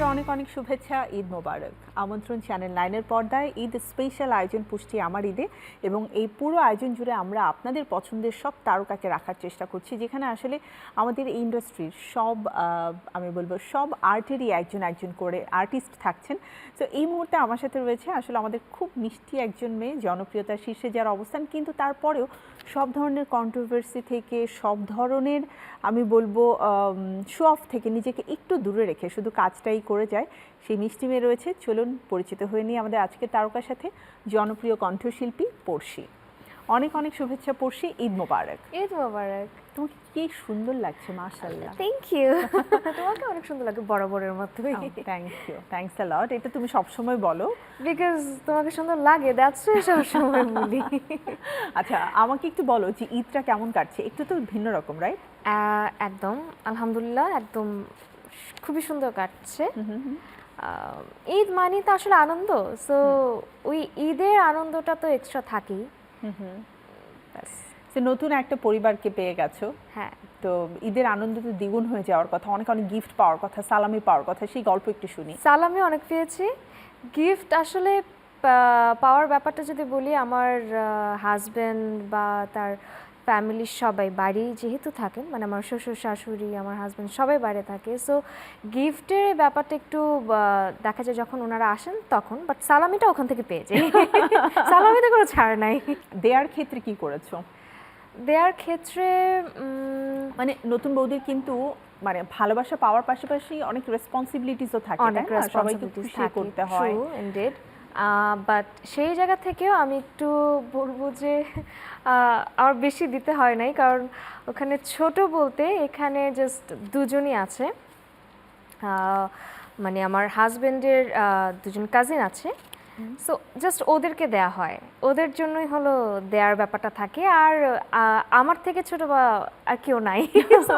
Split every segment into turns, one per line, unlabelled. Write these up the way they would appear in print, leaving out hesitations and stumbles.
আপনাদের অনেক অনেক শুভেচ্ছা। ঈদ মোবারক। আমন্ত্রণ চ্যানেল 9-এর পর্দায় ঈদ স্পেশাল আয়োজন পুষ্টি আমার ঈদে, এবং এই পুরো আয়োজন জুড়ে আমরা আপনাদের পছন্দের সব তারকাকে রাখার চেষ্টা করছি, যেখানে আসলে আমাদের ইন্ডাস্ট্রির সব আমি বলবো সব আর্টেরই একজন একজন করে আর্টিস্ট থাকছেন। তো এই মুহূর্তে আমার সাথে রয়েছে আসলে আমাদের খুব মিষ্টি একজন মেয়ে, জনপ্রিয়তার শীর্ষে যার অবস্থান, কিন্তু তারপরেও সব ধরনের কন্ট্রোভার্সি থেকে, সব ধরনের আমি বলবো শো অফ থেকে নিজেকে একটু দূরে রেখে শুধু কাজটাই করে যায়, সেই মিষ্টি মেয়ে রয়েছে। চলুন পরিচিত হয়ে নিই আমাদের আজকের তারকার সাথে, জনপ্রিয় কণ্ঠশিল্পী পড়শি। অনেক অনেক শুভেচ্ছা পড়শি, ঈদ মোবারক।
ঈদ মোবারক।
তোমাকে কি সুন্দর লাগছে, মাশাআল্লাহ।
Thank you. তোমাকে অনেক সুন্দর লাগে, বরাবরের মতোই।
Thank you, thanks a lot. এটা তুমি সবসময় বলো,
বিকজ তোমাকে সুন্দর লাগে, দ্যাটস ওয়াই সবসময় বলি।
আচ্ছা, আমাকে একটু বলো যে ঈদটা কেমন কাটছে? একটু তো ভিন্ন রকম, রাইট?
একদম আলহামদুলিল্লাহ, একদম খুবই সুন্দর কাটছে। ঈদ মানে তো আসলে আনন্দ, সো ওই ঈদের আনন্দটা তো এক্সট্রা থাকেই।
নতুন একটা পরিবারকে পেয়ে গেছো,
হ্যাঁ,
তো ঈদের আনন্দ তো দ্বিগুণ হয়ে যাওয়ার কথা, অনেক অনেক গিফট পাওয়ার কথা, সালামি পাওয়ার কথা, সেই গল্প একটু শুনি।
সালামি অনেক পেয়েছি। গিফট আসলে পাওয়ার ব্যাপারটা যদি বলি, আমার হাজব্যান্ড বা তার ফ্যামিলির সবাই বাড়ি যেহেতু থাকেন, মানে আমার শ্বশুর শাশুড়ি, আমার হাজব্যান্ড সবাই বাইরে থাকে, সো গিফটের ব্যাপারটা একটু দেখা যায় যখন ওনারা আসেন তখন, বাট সালামিটা ওখান থেকে পেয়ে যাই। সালামিতে কোনো ছাড় নাই।
দেয়ার ক্ষেত্রে কি করেছো?
দেয়ার ক্ষেত্রে
মানে নতুন বৌদির কিন্তু মানে ভালোবাসা পাওয়ার পাশাপাশি অনেক রেসপন্সিবিলিটিসও থাকে,
অনেক
রেসপন্সিবিলিটিস করতে হয়,
ইনডিড। বাট সেই জায়গা থেকেও আমি একটু বলবো যে আমার বেশি দিতে হয় নাই, কারণ ওখানে ছোট বলতে এখানে জাস্ট দুজনই আছে, মানে আমার হাজবেন্ডের দুজন কাজিন আছে, সো জাস্ট ওদেরকে দেয়া হয়, ওদের জন্যই হলো দেয়ার ব্যাপারটা থাকে। আর আমার থেকে ছোট বা আর কেউ নাই,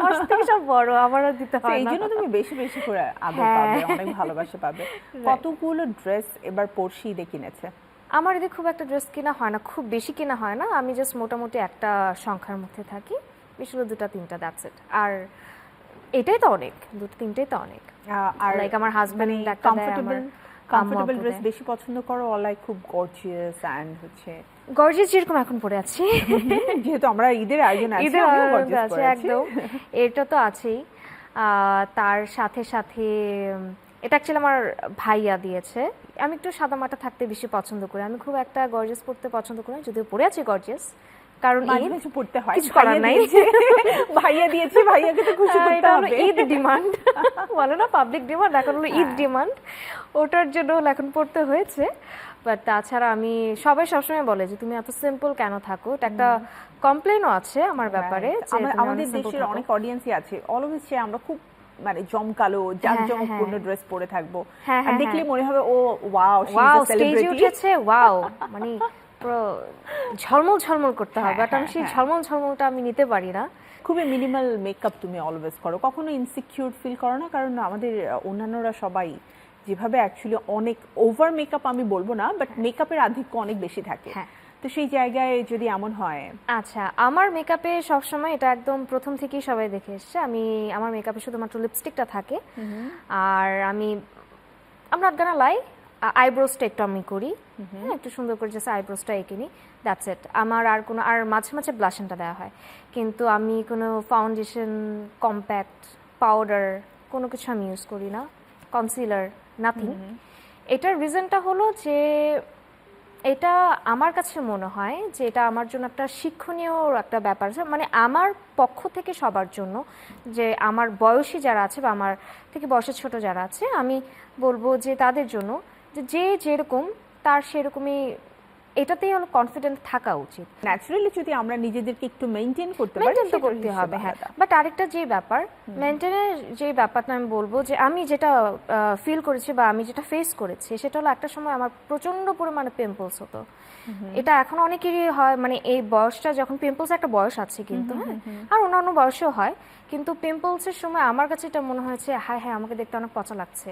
আমার থেকে সব বড়, আমারও দিতে হয়,
এই জন্য তুমি বেশি বেশি করে আদর পাবে, অনেক ভালোবাসা পাবে। কতগুলো ড্রেস এবার পড়শি ঈদে কিনেছে?
আমার এদিকে খুব একটা ড্রেস কেনা হয় না, খুব বেশি কেনা হয় না, আমি জাস্ট মোটামুটি একটা সংখ্যার মধ্যে থাকি, বেশি হলো 2-3টা, দ্যাটস ইট। আর এটাই তো অনেক, 2-3টাই তো অনেক। আর লাইক আমার হাজবেন্ড একটা
কমফোর্টেবল ড্রেস বেশি পছন্দ করো, লাইক খুব গর্জিয়াস এন্ড হচ্ছে
গর্জিয়াস, যেরকম এখন পরে আছি,
যেহেতু আমরা ঈদের আয়োজন আছে,
ঈদের আয়োজন আছে একদম, এটা তো আছেই। তার সাথে সাথে এটা অ্যাকচুয়ালি আমার ভাইয়া দিয়েছে। আমি একটু সাদামাটা থাকতে বেশি পছন্দ করি, আমি খুব একটা গর্জিয়াস পড়তে পছন্দ করি না, যদিও পরে আছি গর্জিয়াস, কারণ
কিছু পড়তে হয়,
কিছু করার নাই।
ভাইয়া দিয়েছে, ভাইয়াকে তো খুশি করতে হবে।
ঈদ ডিমান্ড বলে না, পাবলিক ডিমান্ড, এখন হলো ঈদ ডিমান্ড, ওটার জন্য এখন পড়তে হয়েছে। বাট তাছাড়া আমি সবাই সবসময় বলে যে তুমি এত সিম্পল কেন থাকো, এটা একটা কমপ্লেনও আছে আমার ব্যাপারে।
আমাদের দেশের অনেক অডিয়েন্সই আছে, অলওয়েজ সে আমরা খুব মানে জমকালো জাঁকজমকপূর্ণ ড্রেস পরে থাকবো, আর দেখলে মনে হবে oh wow, she is a celebrity, স্টেজে
উঠেছে, ওয়াও, মানে পুরো ঝলমল ঝলমল করতে হবে, বাট আমি সেই ঝলমল ঝলমলটা আমি নিতে পারি না।
খুবই মিনিমাল মেকআপ তুমি অলওয়েজ করো, কখনো ইনসিকিউর ফিল করো না? কারণ আমাদের অন্যান্যরা সবাই যেভাবে অ্যাকচুয়ালি অনেক ওভার মেকআপ আমি বলবো না, বাট মেকআপের আধিক্য অনেক বেশি থাকে, তো সেই জায়গায় যদি এমন হয়।
আচ্ছা, আমার মেকআপে সবসময় এটা একদম প্রথম থেকেই সবাই দেখে এসছে, আমার মেকআপে শুধুমাত্র লিপস্টিকটা থাকে, আর আমি নট গানা লাই, আইব্রোসটা একটু আমি করি, একটু সুন্দর করে জাস্ট আইব্রোসটা এঁকে নিই, দ্যাটস ইট। আমার আর মাঝে মাঝে ব্লাশনটা দেওয়া হয়, কিন্তু আমি কোনো ফাউন্ডেশন, কম্প্যাক্ট, পাউডার কোনো কিছু আমি ইউজ করি না, কনসিলার, নাথিং। এটার রিজনটা হলো যে এটা আমার কাছে মনে হয় যে এটা আমার জন্য একটা শিক্ষণীয় একটা ব্যাপার, মানে আমার পক্ষ থেকে সবার জন্য, যে আমার বয়সী যারা আছে বা আমার থেকে বয়সে ছোট যারা আছে, আমি বলবো যে তাদের জন্য যে যেরকম তার সেরকমই এটাতেই হলো কনফিডেন্ট থাকা উচিত।
ন্যাচারালি যদি আমরা নিজেদেরকে একটু মেইনটেইন করতে পারি,
মেইনটেইন তো করতে হবে, হ্যাঁ। বাট আরেকটা যে ব্যাপার, মেইনটেইনের যে ব্যাপারটা আমি বলবো যে আমি যেটা ফিল করেছি বা আমি যেটা ফেস করেছি, সেটা হলো একটা সময় আমার প্রচন্ড পরিমাণে পিম্পলস হতো। এটা এখন অনেকেরই হয়, মানে এই বয়সটা যখন, পিম্পলস একটা বয়স আছে কিন্তু, হ্যাঁ, আর অন্যান্য বয়সেও হয়, কিন্তু পিম্পলসের সময় আমার কাছে এটা মনে হয়েছে হায় হায় আমাকে দেখতে অনেক পচা লাগছে,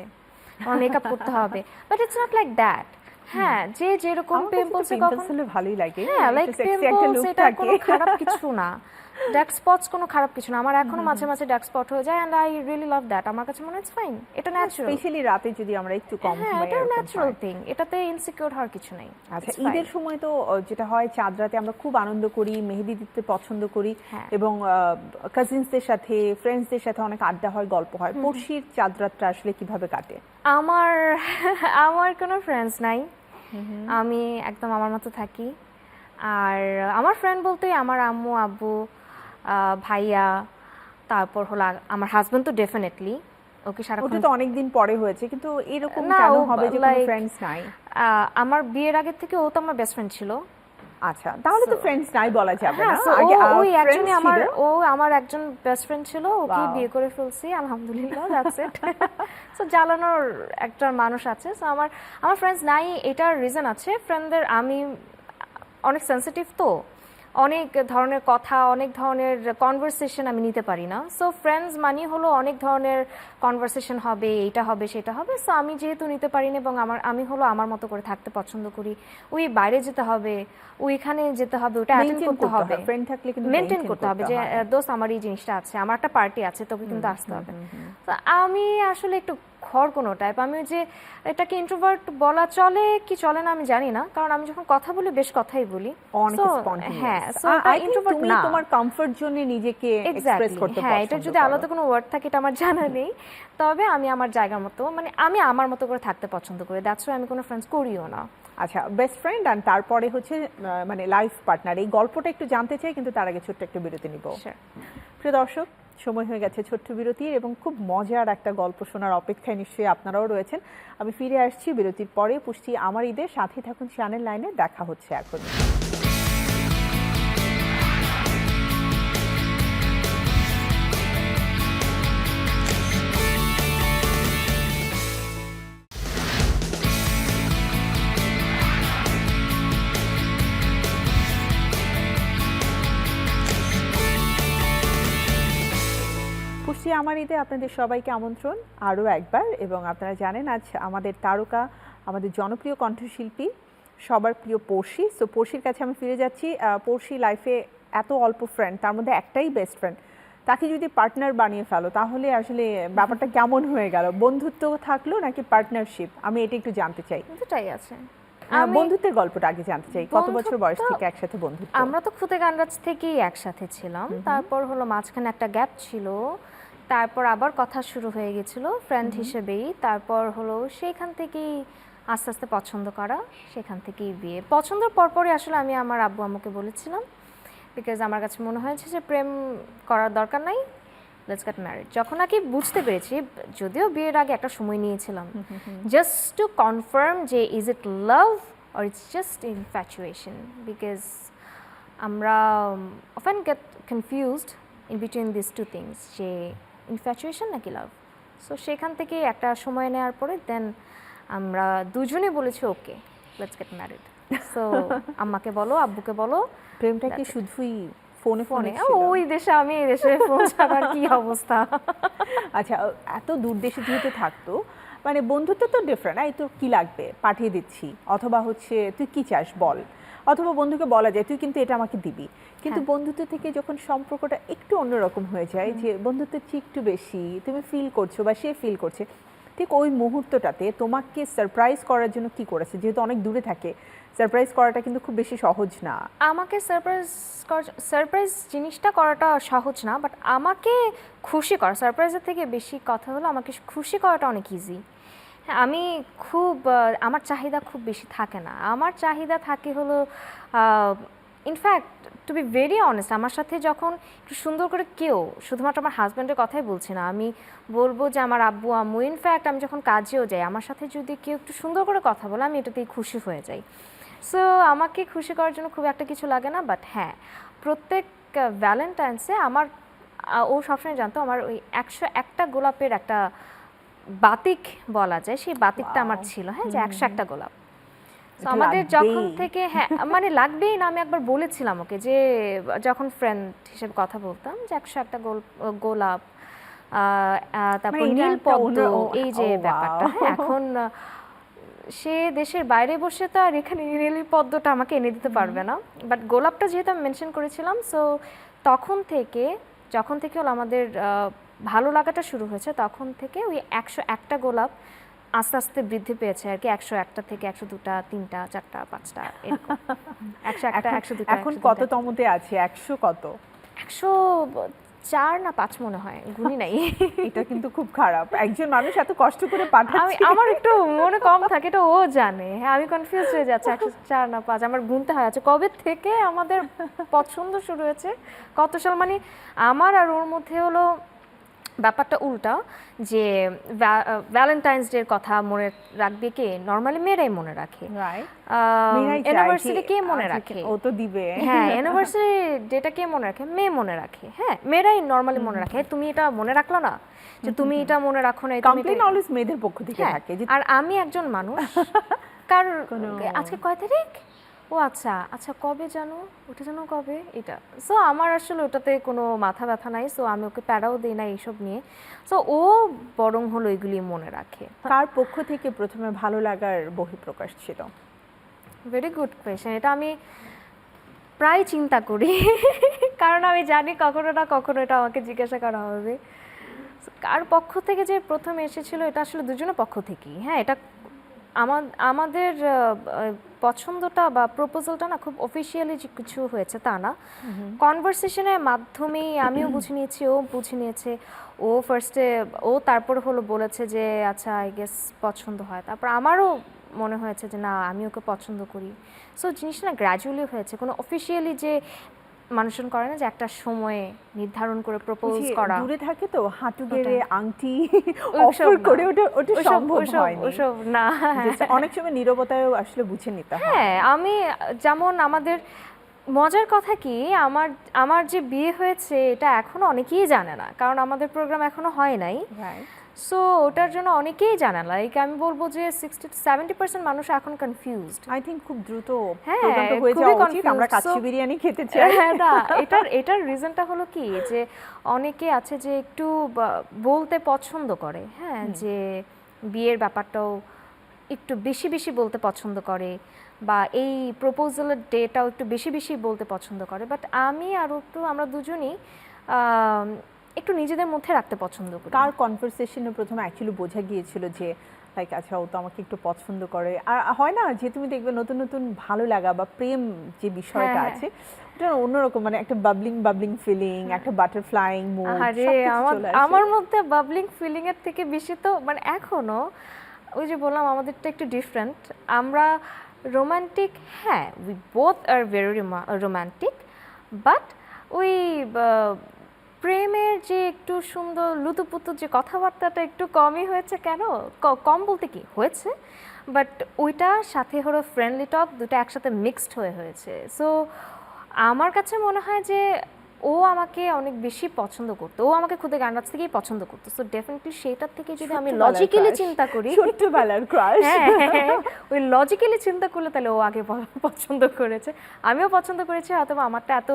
আমার মেকআপ করতে হবে, but it's not like that. হ্যাঁ, যে যেরকম পিম্পলস
হলে ভালোই লাগে,
হ্যাঁ, লাইক পিম্পলস এটা কোনো খারাপ কিছু না, ডার্ক স্পটস কোনো খারাপ কিছু না, আমার এখনো মাঝে মাঝে ডার্ক স্পট হয়ে যায়, and I really love that. আমার কাছে মনে হয় ইটস ফাইন, এটা ন্যাচারাল।
স্পেশালি রাতে যদি আমরা একটু কম
হ্যাঁ,
ঘুমাই,
এটা
এরকম
ন্যাচারাল
হয়।
থিং, এটাতে ইনসিকিউর হওয়ার কিছু নেই।
আচ্ছা,
It's fine.
ঈদের সময় তো যেটা হয় চাঁদ রাতে আমরা খুব আনন্দ করি, মেহেদি দিতে পছন্দ করি,
হ্যাঁ।
এবং কাজিনসদের সাথে ফ্রেন্ডসদের সাথে অনেক আড্ডা হয়, গল্প হয়। পড়শির চাঁদ রাতটা আসলে কিভাবে কাটে?
আমার আমার কোনো ফ্রেন্ডস নাই, আমি একদম আমার মতো থাকি। আর আমার ফ্রেন্ড বলতে আমার আম্মু আব্বু, ভাইয়া, তারপর হলো আমার হাজবেন্ড তো ডেফিনেটলি, ওকে
ওটা
সারাক্ষণ।
তো অনেকদিন পরে হয়েছে, কিন্তু এরকম
না,
কেন
ও
হবে যে কোনো
like,
ফ্রেন্ডস নাই?
আমার বিয়ের আগে থেকে ও তো আমার বেস্ট ফ্রেন্ড ছিল।
আচ্ছা, তাহলে তো ফ্রেন্ডস নাই বলা যাবে
হ্যাঁ,
না।
so
আগে
ওই
friends
একজনই
ছিল।
আমার একজন বেস্ট ফ্রেন্ড ছিল, ওকে
Wow.
বিয়ে করে ফেলছি আলহামদুলিল্লাহ, দ্যাটস ইট। সো জ্বালানোর একটা মানুষ আছে। সো আমার ফ্রেন্ডস নাই, এটার রিজন আছে। ফ্রেন্ডদের আমি অনেক সেনসিটিভ, তো অনেক ধরনের কথা, অনেক ধরনের কনভারসেশন আমি নিতে পারি না। সো ফ্রেন্ডস মানি হলো অনেক ধরনের কনভারসেশন হবে, এইটা হবে সেটা হবে। সো আমি যেহেতু নিতে পারি না, এবং আমি হলো আমার মতো করে থাকতে পছন্দ করি। ওই বাইরে যেতে হবে, ওইখানে যেতে হবে, ওটা অ্যাটেন্ড
Maintain
করতে হবে,
ফ্রেন্ড থাকলে কিন্তু
মেনটেন করতে হবে যে দোস্ত আমার এই জিনিসটা আছে, আমার একটা পার্টি আছে, তোকে কিন্তু আসতে হবে। তো আমি আসলে একটু কোনো টাইপ, আমি যে এটাকে ইন্ট্রোভার্ট বলা চলে কি চলে না আমি জানি না, কারণ আমি যখন কথা বলি বেশ কথাই বলি।
অনেক
So,
spontaneous।
হ্যাঁ, সো
I
এটা
think
ইন্ট্রোভার্ট
তুমি
না।
তোমার কমফর্ট জোনে নিজেকে এক্সপ্রেস
এক্স্যাক্টলি,
করতে
হ্যাঁ,
পছন্দ
এটা যদি
করো।
আলাদা কোনো ওয়ার্ড থাকে এটা আমার জানা নেই, তবে আমি আমার জায়গার মতো, মানে আমি আমার মতো করে থাকতে পছন্দ করি। দ্যাটস ওয়াই আমি কোনো ফ্রেন্ডস করিও না।
আচ্ছা, বেস্ট ফ্রেন্ড আর তারপরে হচ্ছে মানে লাইফ পার্টনার, এই গল্পটা একটু জানতে চাই, কিন্তু তার আগে ছোট্ট একটা বিরতি নিব।
Sure.
প্রিয় দর্শক, সময় হয়ে গেছে ছোট্ট বিরতির, এবং খুব মজার একটা গল্প শোনার অপেক্ষায় নিশ্চয়ই আপনারাও রয়েছেন। আমি ফিরে আসছি বিরতির পরে। পুষ্টি আমার ঈদের সাথে থাকুন চ্যানেল লাইনে, দেখা হচ্ছে এখন। পুষ্টি আমার ঈদে আপনাদের সবাইকে আমন্ত্রণ আরও একবার। এবং আপনারা জানেন আজ আমাদের তারকা, আমাদের জনপ্রিয় কণ্ঠশিল্পী, সবার প্রিয় পড়শি। সো পড়শির কাছে আমি ফিরে যাচ্ছি। পড়শি লাইফে এত অল্প ফ্রেন্ড, তার মধ্যে একটাই বেস্ট ফ্রেন্ড, তাকে যদি পার্টনার বানিয়ে ফেলো তাহলে আসলে ব্যাপারটা কেমন হয়ে গেল? বন্ধুত্ব থাকলো নাকি পার্টনারশিপ? আমি এটা একটু জানতে চাই।
দুটাই আছে।
বন্ধুত্বের গল্পটা আগে জানতে চাই। কত বছর বয়স থেকে একসাথে বন্ধুত্ব?
আমরা তো খুদে গানরাজ থেকেই একসাথে ছিলাম, তারপর হলো মাঝখানে একটা গ্যাপ ছিল, তারপর আবার কথা শুরু হয়ে গেছিল ফ্রেন্ড হিসেবেই, তারপর হলো সেখান থেকেই আস্তে আস্তে পছন্দ করা, সেখান থেকেই বিয়ে। পছন্দের পরপরই আসলে আমি আমার আব্বু আম্মুকে বলেছিলাম, বিকজ আমার কাছে মনে হয়েছে যে প্রেম করার দরকার নাই, লেটস গেট ম্যারিড। যখন নাকি বুঝতে পেরেছি, যদিও বিয়ের আগে একটা সময় নিয়েছিলাম জাস্ট টু কনফার্ম যে is it love or it's just infatuation, because আমরা often get confused in between this two things, যে ইনফ্যাচুয়েশন নাকি লাভ। সো সেখান থেকে একটা সময় নেওয়ার পরে দেন আমরা দুজনে বলেছি okay let's get married. So আম্মাকে বলো, আব্বুকে বলো।
প্রেমটা কি শুধুই ফোনে
ফোনে?
ছিল?
ওই দেশে, আমি এই দেশে, ফোন ছাড়ার কি অবস্থা।
আচ্ছা, এত দূর দেশে যেহেতু থাকতো, মানে বন্ধুত্ব তো ডিফারেন্ট। এই তো কি লাগবে পাঠিয়ে দিচ্ছি, অথবা হচ্ছে তুই কি চাস বল, অথবা বন্ধুকে বলা যায় তুই কিন্তু এটা আমাকে দিবি। কিন্তু বন্ধুত্ব থেকে যখন সম্পর্কটা একটু অন্যরকম হয়ে যায়, যে বন্ধুত্বের চেয়ে একটু বেশি তুমি ফিল করছো বা সে ফিল করছে, ঠিক ওই মুহূর্তটাতে তোমাকে সারপ্রাইজ করার জন্য কি করেছে? যেহেতু অনেক দূরে থাকে, সারপ্রাইজ করাটা কিন্তু খুব বেশি সহজ না।
আমাকে সারপ্রাইজ জিনিসটা করাটা সহজ না, বাট আমাকে খুশি করা, সারপ্রাইজের থেকে বেশি কথা হলো আমাকে খুশি করাটা অনেক ইজি। হ্যাঁ, আমি খুব আমার চাহিদা খুব বেশি থাকে না, আমার চাহিদা থাকে হলো in fact to be very honest, আমার সাথে যখন একটু সুন্দর করে কেউ, শুধুমাত্র আমার হাজব্যান্ডের কথাই বলছি না, আমি বলবো যে আমার আব্বু আম্মু, ইনফ্যাক্ট আমি যখন কাজেও যাই, আমার সাথে যদি কেউ একটু সুন্দর করে কথা বলে আমি এটাতেই খুশি হয়ে যাই। সো আমাকে খুশি করার জন্য খুব একটা কিছু লাগে না। বাট হ্যাঁ, প্রত্যেক ভ্যালেন্টাইন্সে আমার ও সবসময় জানতো আমার ওই 101টা গোলাপের একটা বাতিক বলা যায়, সেই বাতিকটা আমার ছিল, হ্যাঁ, যে 101টা গোলাপ। তো আমাদের যখন থেকে, হ্যাঁ মানে লাগবেই না, আমি একবার বলেছিলাম ওকে, যে যখন ফ্রেন্ড হিসেবে কথা বলতাম, যে 101টা গোলাপ, তারপর নীল পদ্ম, এই যে ব্যাপারটা। হ্যাঁ, এখন সে দেশের বাইরে বসে তো আর এখানে নীল পদ্মটা আমাকে এনে দিতে পারবে না, বাট গোলাপটা যেহেতু আমি মেনশন করেছিলাম, সো যখন থেকে হলো আমাদের ভালো লাগাটা শুরু হয়েছে, তখন থেকে ওই 101টা গোলাপ আস্তে আস্তে বৃদ্ধি পেয়েছে আর কি। 101টা থেকে 102টা, 3টা, 4টা, 5টা, এরকম 101টা, 102টা।
এখন কততমতে আছে? 100 কত?
104 না 5 মনে হয়, গুনি নাই।
এটা কিন্তু খুব খারাপ, একজন মানুষ এত কষ্ট করে পাঠাচ্ছে।
আমার একটু মনে কম থাকে, এটা ও জানে। হ্যাঁ, আমি কনফিউজ হয়ে যাচ্ছি 104 না 5, আমার গুনতে হয়। আচ্ছা, কবে থেকে আমাদের পছন্দ শুরু হয়েছে, কত সাল, মানে আমার আর ওর মধ্যে হলো ব্যাপারটা উল্টা, যে ভ্যালেন্টাইন্স ডের কথা মনে রাখবে কে? নর্মালি মেয়েরাই মনে রাখে। অ্যানিভার্সারি কে মনে রাখে?
ও তো দিবে।
হ্যাঁ, অ্যানিভার্সারি ডেটা কে মনে রাখে? মেয়ে মনে রাখে। হ্যাঁ, মেয়েরাই নর্মালি মনে রাখে। তুমি এটা মনে রাখলা না, যে তুমি এটা মনে রাখো না,
কমপ্লেইন অলওয়েজ মেয়েদের পক্ষ থেকে থাকে।
আর আমি একজন মানুষ, কার আজকে কয় তারিখ, ও আচ্ছা আচ্ছা কবে জানো, ওটা জানো কবে, এটা। সো আমার আসলে ওটাতে কোনো মাথা ব্যথা নাই, সো আমি ওকে প্যারাও দিই না এইসব নিয়ে। সো ও বরং হলো এগুলি মনে রাখে।
কার পক্ষ থেকে প্রথমে ভালো লাগার বহিঃপ্রকাশ ছিল?
Very good question. এটা আমি প্রায় চিন্তা করি, কারণ আমি জানি কখনো না কখনো এটা আমাকে জিজ্ঞাসা করা হবে। কার পক্ষ থেকে যে প্রথম এসেছিল, এটা আসলে দুজনের পক্ষ থেকেই। হ্যাঁ, এটা আমাদের পছন্দটা বা প্রপোজালটা না খুব অফিসিয়ালি যে কিছু হয়েছে তা না, কনভারসেশনের মাধ্যমেই আমিও বুঝে নিয়েছি, ও বুঝে নিয়েছে। ও ফার্স্টে তারপর হলো বলেছে যে আচ্ছা আই গেস পছন্দ হয়, তারপর আমারও মনে হয়েছে যে না আমি ওকে পছন্দ করি। সো জিনিসটা না গ্র্যাজুয়ালি হয়েছে, কোনো অফিসিয়ালি যে মানুষজন করে না যে একটা সময়ে নির্ধারণ করে প্রপোজ করা।
দূরে থাকে তো হাঁটু গেড়ে আংটি অফার করে, ওটা সম্ভব হয়নি।
ওসব না,
অনেক সময় নীরবতায়ও আসলে বুঝে নিতে হয়।
হ্যাঁ, আমি যেমন আমাদের মজার কথা কি, আমার যে বিয়ে হয়েছে এটা এখনো অনেকেই জানে না, কারণ আমাদের প্রোগ্রাম এখনো হয় নাই। সো ওটার জন্য অনেকেই জানে না। লাইক আমি বলবো যে 60-70% মানুষ এখন কনফিউজড।
আই থিংক খুব দ্রুত
হ্যাঁ,
প্রোগ্রামটা হয়ে যাওয়া উচিত। আমরা কাচ্চি বিরিয়ানি খেতে চাই।
হ্যাঁ, না, এটার রিজনটা হলো কি, যে অনেকে আছে যে একটু বলতে পছন্দ করে। হ্যাঁ, যে বিয়ের ব্যাপারটাও একটু বেশি বেশি বলতে পছন্দ করে, বা এই প্রপোজালের ডেটাও একটু বেশি বেশি বলতে পছন্দ করে। বাট আমি আর একটু, আমরা দুজনই একটু নিজেদের মধ্যে রাখতে পছন্দ করি।
কার কনভারসেশনে প্রথমে অ্যাকচুয়ালি বোঝা গিয়েছিল যে লাইক আচ্ছা ও তো আমাকে একটু পছন্দ করে? আর হয় না যে তুমি দেখবে নতুন নতুন ভালো লাগা বা প্রেম যে বিষয়টা আছে, এটা অন্যরকম, মানে একটা বাবলিং ফিলিং, একটা বাটারফ্লাইং মুড।
আরে আমার মধ্যে বাবলিং ফিলিং এর থেকে বেশি তো মানে এখনো ওই যে বললাম আমাদেরটা একটু ডিফারেন্ট। আমরা রোমান্টিক, হ্যাঁ, we both are very romantic, but ওই প্রেমের যে একটু সুন্দর লুতুপুতু যে কথাবার্তাটা একটু কমই হয়েছে। কেন কম বলতে কি হয়েছে, বাট ওইটার সাথে হলো ফ্রেন্ডলি টক, দুটো একসাথে মিক্সড হয়েছে। সো আমার কাছে মনে হয় যে ও আমাকে অনেক বেশি পছন্দ করতো, ও আমাকে খুদে গান্ডাজ থেকেই পছন্দ করতো। সো ডেফিনেটলি সেটার থেকে যদি আমি লজিক্যালি চিন্তা করি,
ছোট্টবেলার ক্রাশ,
হ্যাঁ, ওই লজিক্যালি চিন্তা করলে তাহলে ও আগে পছন্দ করেছে, আমিও পছন্দ করেছি, হয়তো আমারটা এত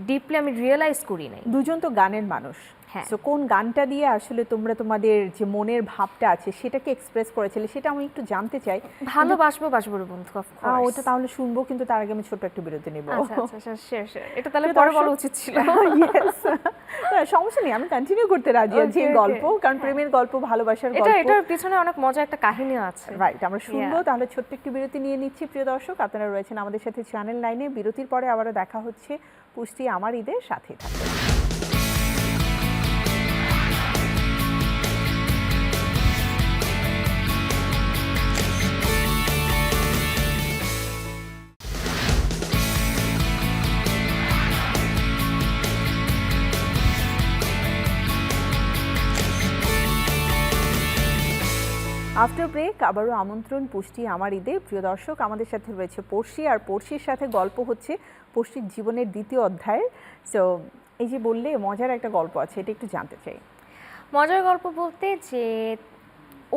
ডিপলি আমি রিয়েলাইজ করি নাই।
দুজন তো গানের মানুষ, সো কোন গানটা দিয়ে আসলে তোমরা তোমাদের যে মনের ভাবটা আছে সেটাকে এক্সপ্রেস করেছিলে, সেটা আমি একটু জানতে চাই।
ভালোবাসবো রে বন্ধু,
ওটা তাহলে শুনবো, কিন্তু তার আগে আমি ছোট একটা বিরতি নেব।
আচ্ছা, এটা তাহলে পরে বলা উচিত ছিল।
সমস্যা নেই, আমি কন্টিনিউ করতে রাজি আছি এই গল্প, কারণ প্রেমের গল্প, ভালোবাসার গল্প,
এটার পিছনে অনেক মজা একটা কাহিনীও আছে।
রাইট, আমরা শুনবো। তাহলে ছোট্ট একটি বিরতি নিয়ে নিচ্ছি। প্রিয় দর্শক, আপনারা রয়েছেন আমাদের সাথে চ্যানেল 9-এ। বিরতির পরে আবারও দেখা হচ্ছে পুষ্টি আমার ঈদের সাথে থাকবে। আফটার ব্রেক আবারও আমন্ত্রণ পুষ্টি আমার ঈদে। প্রিয় দর্শক, আমাদের সাথে রয়েছে পড়শি, আর পড়শির সাথে গল্প হচ্ছে পড়শির জীবনের দ্বিতীয় অধ্যায়। সো এই যে বললে মজার একটা গল্প আছে, এটা একটু জানতে চাই।
মজার গল্প বলতে যে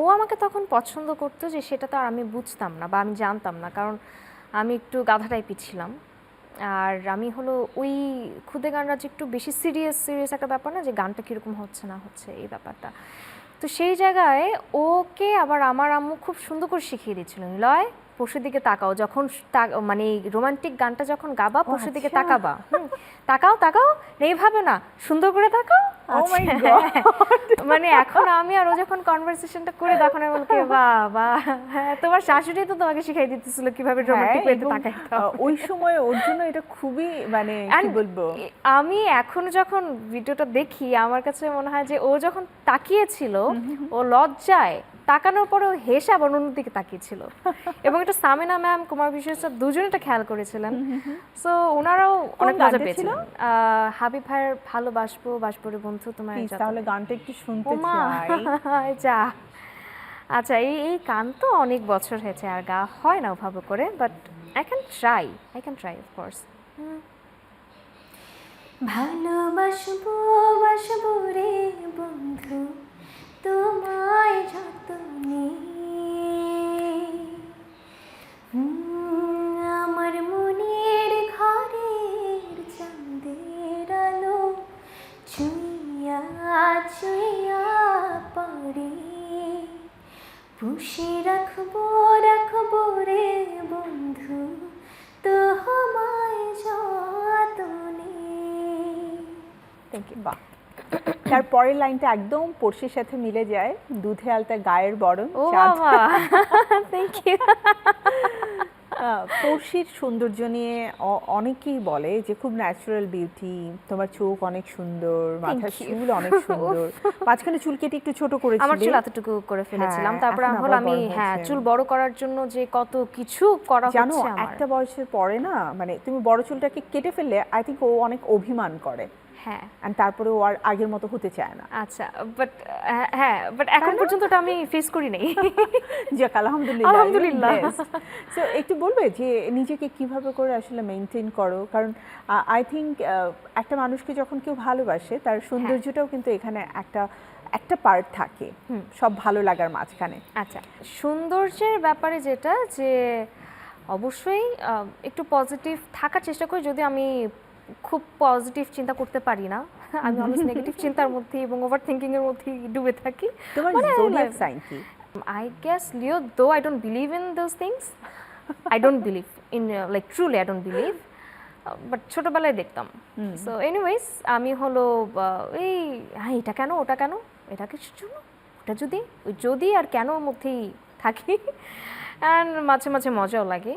ও আমাকে তখন পছন্দ করতো, যে সেটা তো আর আমি বুঝতাম না বা আমি জানতাম না, কারণ আমি একটু গাধা টাইপের ছিলাম। আর আমি হলো ওই খুদে গানরা যে একটু বেশি সিরিয়াস একটা ব্যাপার না, যে গানটা কীরকম হচ্ছে না হচ্ছে এই ব্যাপারটা। তো সেই জায়গায় ওকে আবার আমার আম্মু খুব সুন্দর করে শিখিয়ে দিচ্ছিল, নিলয় পরশুর দিকে তাকাও, যখন মানে রোমান্টিক গানটা যখন গাবা পরশুর দিকে
আচ্ছা।
তাকাবা, তাকাও তাকাও, এইভাবে না, সুন্দর করে তাকাও।
ও মাই গড,
মানে এখন আমি আর ও যখন কনভারসেশনটা করি তখন আমি বলতে বাবা, হ্যাঁ তোমার শাশুড়ি তো তোমাকে শিখাই দিতেছিল কিভাবে রোমান্টিক ওয়েতে তাকাইতে হবে।
ওই সময় ওর জন্য এটা খুবই মানে কি
And
বলবো,
আমি এখন যখন ভিডিওটা দেখি আমার কাছে মনে হয় যে ও যখন তাকিয়েছিল ও লজ্জায় তাকানোর পরে ও হেসে আবার অন্যদিকে তাকিয়েছিল, এবং এটা সামিনা ম্যাম, কুমার বিশ্বজিৎ স্যার দুজনে এটা খেয়াল করেছিলেন। সো ওনারাও অনেক মজা
গানটা
পেয়েছিলেন। হাবিব ভাইয়ের ভালোবাসবো বাসবরে বন্ধু তোমার
প্লিজ
যত।
তাহলে গানটা একটু শুনতে
ওমা,
চাই।
যা। আচ্ছা, এই গান তো অনেক বছর হয়েছে আর গা হয় না ওভাবে করে, but I can try of course. ভালোবাসবো বাসবো রে বন্ধু তোমায় যতনে, আমার মনের ঘরের চাঁদের আলো চুইয়া চুইয়া পড়ে, পুষে রাখবো রে বন্ধু তোমায় যতনে।
Thank you. বাহ, তার পরের লাইনটা একদম পড়শির সাথে মিলে যায়, দুধে আলতা গায়ের বরণ
ও
চাঁদ।
বাবা, থ্যাংক ইউ।
পড়শির সৌন্দর্য নিয়ে অনেকেই বলে যে খুব ন্যাচারাল বিউটি, তোমার চোখ অনেক সুন্দর, মাথার
you.
চুল অনেক সুন্দর, মাঝখানে চুল কেটে একটু ছোট
আমার
করেছিলে।
চুল এতটুকু করে ফেলেছিলাম,
হ্যাঁ,
তারপরে
এখন
হলো
আবার
আমি
বড়
হ্যাঁ
হয়েছে।
চুল বড় করার জন্য যে কত কিছু করা
জানো
হচ্ছে আমার।
একটা বয়সের পরে না, মানে তুমি বড় চুলটাকে কেটে ফেললে আই থিঙ্ক ও অনেক অভিমান করে,
হ্যাঁ
আর তারপরে ও আর আগের মতো হতে চায় না।
আচ্ছা, বাট হ্যাঁ, বাট এখন পর্যন্ত ওটা আমি ফেস করি নাই।
যাক আলহামদুলিল্লাহ,
আলহামদুলিল্লাহ।
সো একটু বলবে যে নিজেকে কিভাবে করে আসলে মেনটেন করো, কারণ আই থিঙ্ক একটা মানুষকে যখন কেউ ভালোবাসে তার সৌন্দর্যটাও কিন্তু এখানে একটা পার্ট থাকে সব ভালো লাগার মাঝখানে।
আচ্ছা, সৌন্দর্যের ব্যাপারে যেটা, যে অবশ্যই একটু পজিটিভ থাকার চেষ্টা করি, যদি আমি খুব পজিটিভ চিন্তা করতে পারি না, আমি অলওয়েজ নেগেটিভ চিন্তার মধ্যে এবং ওভার থিঙ্কিং এর মধ্যে ডুবে থাকি।
তোমার জোডিয়াক সাইন কি?
I guess Leo, though I don't believe in those things. I don't believe in like truly I don't believe. But ছোটবেলায় দেখতাম। So anyways, আমি হলো এই হ্যাঁ এটা কেন ওটা কেন, এটা কিছুর জন্য, ওটা যদি, ওই যদি আর কেন মধ্যেই থাকি, অ্যান্ড মাঝে মাঝে মজাও লাগে।